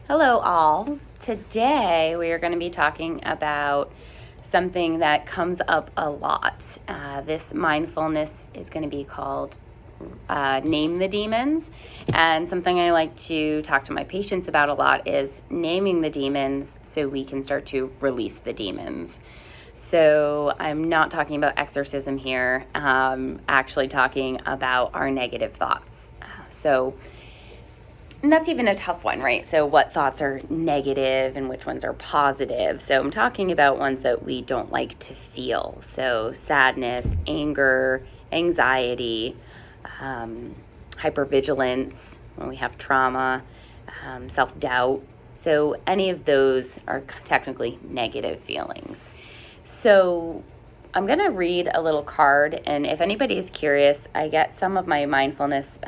Hello, all. Today we are going to be talking about something that comes up a lot. This mindfulness is going to be called Name the Demons. And something I like to talk to my patients about a lot is naming the demons so we can start to release the demons. So I'm not talking about exorcism here, actually talking about our negative thoughts. And that's even a tough one, right? So what thoughts are negative and which ones are positive? So I'm talking about ones that we don't like to feel. So sadness, anger, anxiety, hypervigilance, when we have trauma, self-doubt. So any of those are technically negative feelings. So I'm going to read a little card, and if anybody is curious, I get some of my mindfulness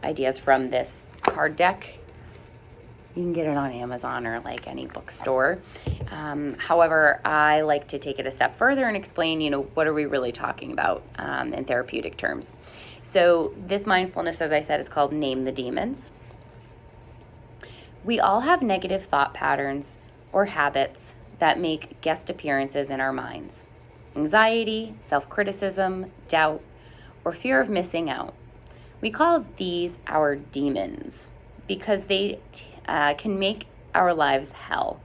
ideas from this card deck. You can get it on Amazon or like any bookstore. However, I like to take it a step further and explain, what are we really talking about in therapeutic terms. So this mindfulness, as I said, is called Name the Demons. We all have negative thought patterns or habits that make guest appearances in our minds. Anxiety, self-criticism, doubt, or fear of missing out. We call these our demons because they can make our lives hell.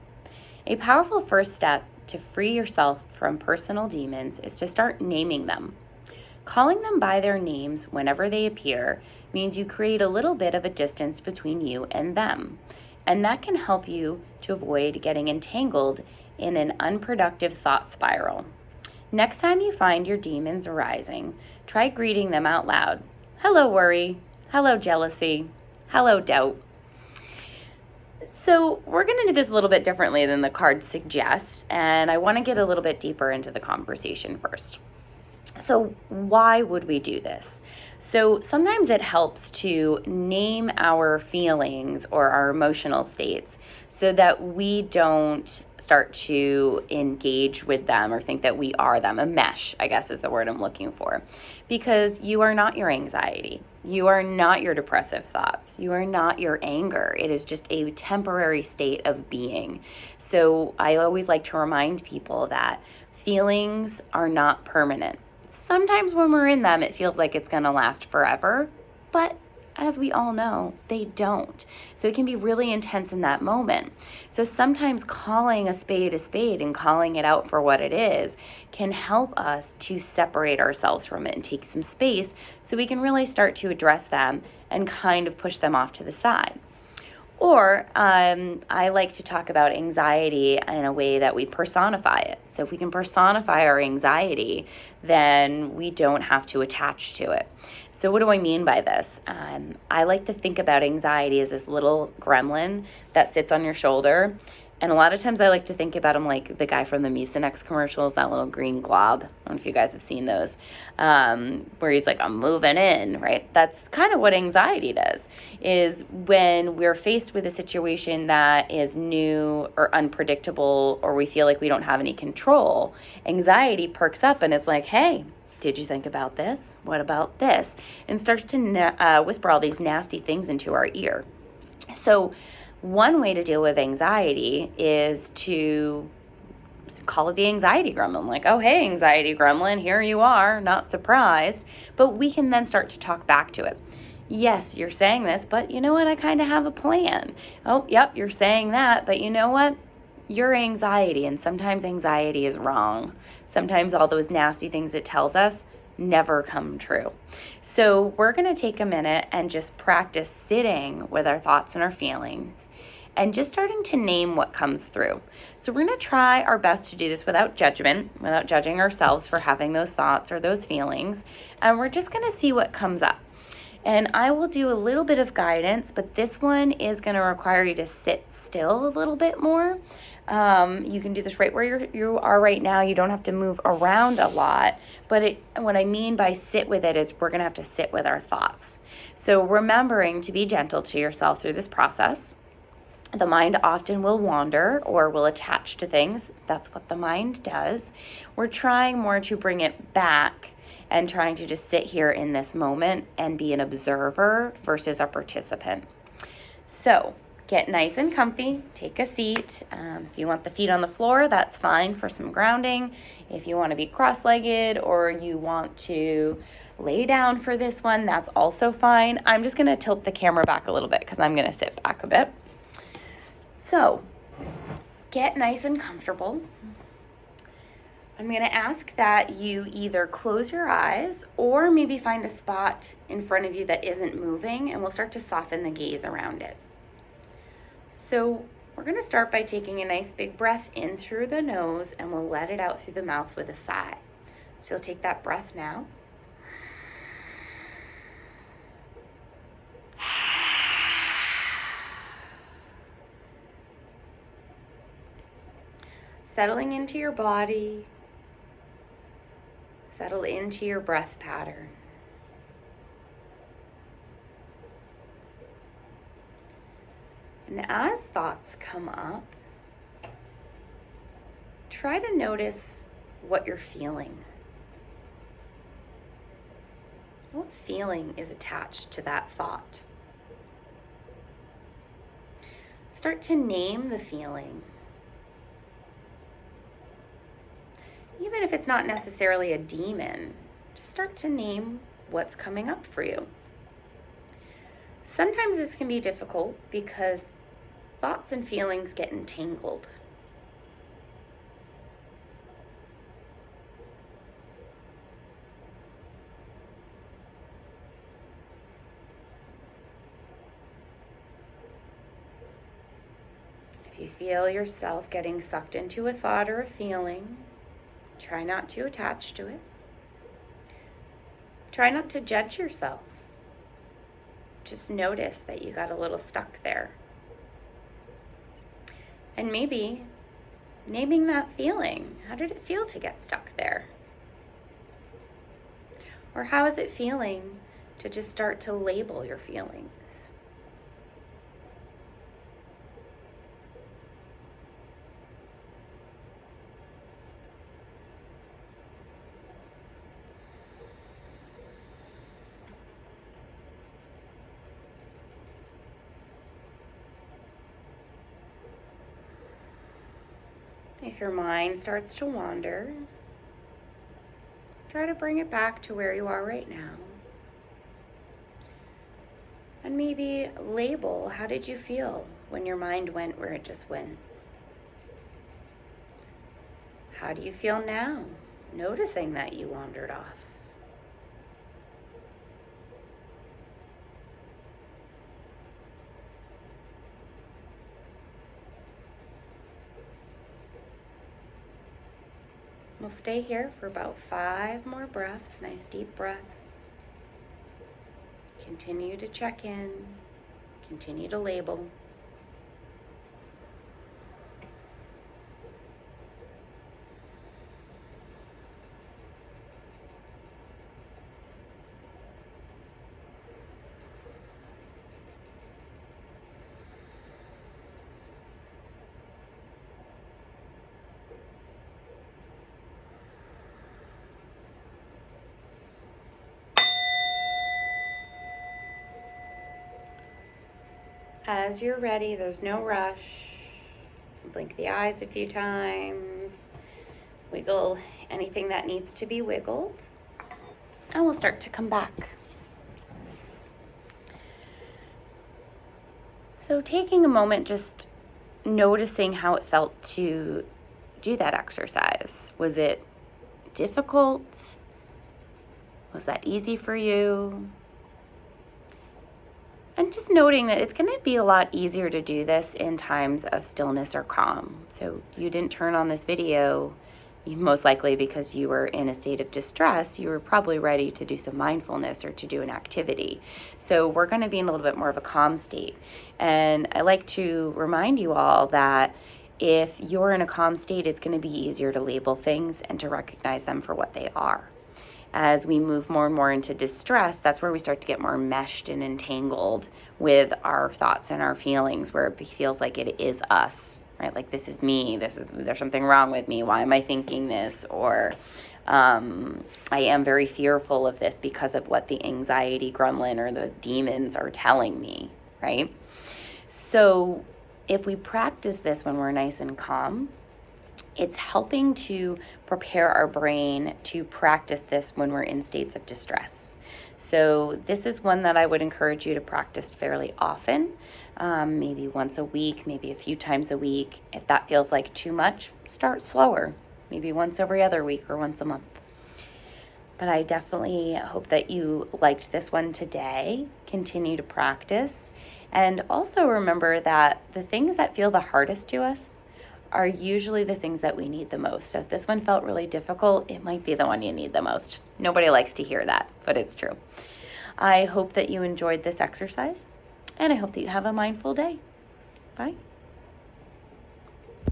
A powerful first step to free yourself from personal demons is to start naming them. Calling them by their names whenever they appear means you create a little bit of a distance between you and them, and that can help you to avoid getting entangled in an unproductive thought spiral. Next time you find your demons arising, try greeting them out loud. Hello, worry. Hello, jealousy. Hello, doubt. So we're going to do this a little bit differently than the card suggests, and I want to get a little bit deeper into the conversation first. So why would we do this? So sometimes it helps to name our feelings or our emotional states so that we don't start to engage with them or think that we are them. A mesh, I guess, is the word I'm looking for. Because you are not your anxiety. You are not your depressive thoughts. You are not your anger. It is just a temporary state of being. So I always like to remind people that feelings are not permanent. Sometimes when we're in them, it feels like it's going to last forever, but as we all know, they don't. So it can be really intense in that moment. So sometimes calling a spade and calling it out for what it is can help us to separate ourselves from it and take some space so we can really start to address them and kind of push them off to the side. Or I like to talk about anxiety in a way that we personify it. So if we can personify our anxiety, then we don't have to attach to it. So what do I mean by this? I like to think about anxiety as this little gremlin that sits on your shoulder. And a lot of times I like to think about him like the guy from the Mucinex commercials, that little green glob. I don't know if you guys have seen those, where he's like, I'm moving in, right? That's kind of what anxiety does, is when we're faced with a situation that is new or unpredictable, or we feel like we don't have any control, anxiety perks up and it's like, hey, did you think about this? What about this? And starts to whisper all these nasty things into our ear. So one way to deal with anxiety is to call it the anxiety gremlin. Like, oh, hey, anxiety gremlin, here you are, not surprised. But we can then start to talk back to it. Yes, you're saying this, but you know what? I kind of have a plan. Oh, yep, you're saying that, but you know what? Your anxiety, and sometimes anxiety is wrong. Sometimes all those nasty things it tells us never come true. So we're going to take a minute and just practice sitting with our thoughts and our feelings and just starting to name what comes through. So we're going to try our best to do this without judgment, without judging ourselves for having those thoughts or those feelings. And we're just going to see what comes up. And I will do a little bit of guidance, but this one is going to require you to sit still a little bit more. You can do this right where you are right now. You don't have to move around a lot. But what I mean by sit with it is we're going to have to sit with our thoughts. So remembering to be gentle to yourself through this process. The mind often will wander or will attach to things. That's what the mind does. We're trying more to bring it back and trying to just sit here in this moment and be an observer versus a participant. So get nice and comfy, take a seat. If you want the feet on the floor, that's fine for some grounding. If you want to be cross-legged or you want to lay down for this one, that's also fine. I'm just going to tilt the camera back a little bit because I'm going to sit back a bit. So get nice and comfortable. I'm going to ask that you either close your eyes or maybe find a spot in front of you that isn't moving, and we'll start to soften the gaze around it. So we're going to start by taking a nice big breath in through the nose, and we'll let it out through the mouth with a sigh. So you'll take that breath now. Settling into your body. Settle into your breath pattern. And as thoughts come up, try to notice what you're feeling. What feeling is attached to that thought? Start to name the feeling. Even if it's not necessarily a demon, just start to name what's coming up for you. Sometimes this can be difficult because thoughts and feelings get entangled. If you feel yourself getting sucked into a thought or a feeling, try not to attach to it. Try not to judge yourself. Just notice that you got a little stuck there. And maybe naming that feeling. How did it feel to get stuck there? Or how is it feeling to just start to label your feelings? If your mind starts to wander, try to bring it back to where you are right now. And maybe label, how did you feel when your mind went where it just went? How do you feel now, noticing that you wandered off? We'll stay here for about 5 more breaths, nice deep breaths. Continue to check in, continue to label. As you're ready, there's no rush. Blink the eyes a few times. Wiggle anything that needs to be wiggled. And we'll start to come back. So taking a moment, just noticing how it felt to do that exercise. Was it difficult? Was that easy for you? And just noting that it's going to be a lot easier to do this in times of stillness or calm. So you didn't turn on this video, most likely because you were in a state of distress. You were probably ready to do some mindfulness or to do an activity. So we're going to be in a little bit more of a calm state. And I like to remind you all that if you're in a calm state, it's going to be easier to label things and to recognize them for what they are. As we move more and more into distress, that's where we start to get more meshed and entangled with our thoughts and our feelings, where it feels like it is us, right? Like, this is me, there's something wrong with me, why am I thinking this? Or I am very fearful of this because of what the anxiety gremlin or those demons are telling me, right? So if we practice this when we're nice and calm, it's helping to prepare our brain to practice this when we're in states of distress. So this is one that I would encourage you to practice fairly often, maybe once a week, maybe a few times a week. If that feels like too much, start slower, maybe once every other week or once a month. But I definitely hope that you liked this one today. Continue to practice. And also remember that the things that feel the hardest to us are usually the things that we need the most. So if this one felt really difficult, it might be the one you need the most. Nobody likes to hear that, but it's true. I hope that you enjoyed this exercise, and I hope that you have a mindful day. Bye.